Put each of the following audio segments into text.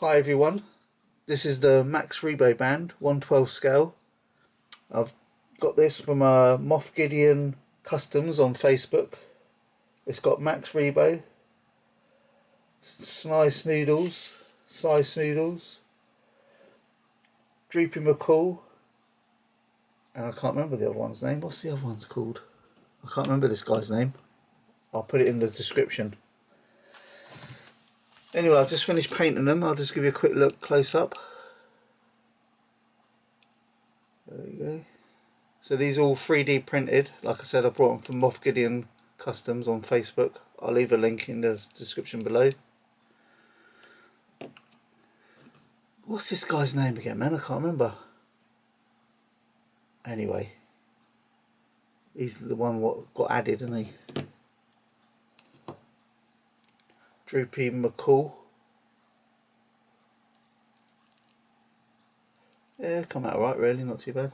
Hi everyone, this is the Max Rebo band, 1/12 scale. I've got this from Moff Gideon Customs on Facebook. It's got Max Rebo, Snootles, Droopy Mccool, and I can't remember the other one's name. What's the other one's called? I can't remember this guy's name. I'll put it in the description. Anyway, I've just finished painting them. I'll just give you a quick look close up. There you go. So these are all 3D printed. Like I said, I brought them from Moff Gideon Customs on Facebook. I'll leave a link in the description below. What's this guy's name again, man? I can't remember. Anyway, he's the one what got added, isn't he? Droopy Mccool. Yeah, come out alright really, not too bad.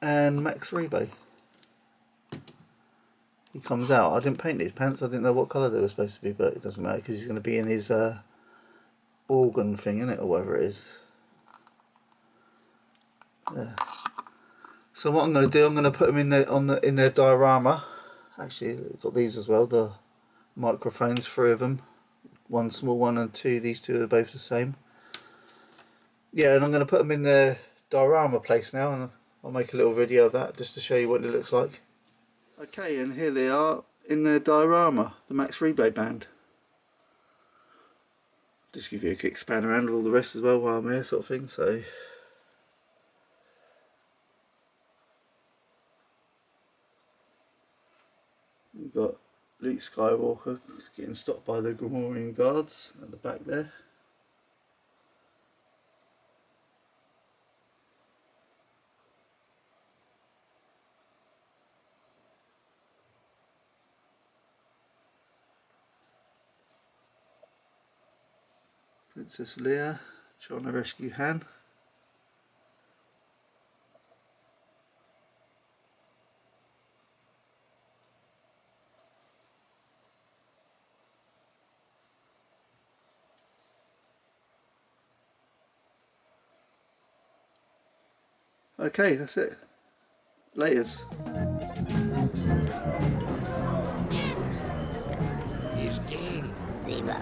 And Max Rebo. He comes out. I didn't paint his pants, I didn't know what colour they were supposed to be, but it doesn't matter because he's going to be in his organ thing, isn't it, or whatever it is. Yeah. So what I'm going to do, I'm going to put them in their diorama. Actually, I've got these as well, the microphones, 3 of them, one small one and 2. These 2 are both the same. Yeah, and I'm going to put them in their diorama place now, and I'll make a little video of that just to show you what it looks like. Okay, and here they are in their diorama, the Max Rebo band. Just give you a quick span around of all the rest as well while I'm here, sort of thing. So we've got Luke Skywalker getting stopped by the Gamorrean guards at the back there. Princess Leia trying to rescue Han. Okay, that's it. Laters. Rebo.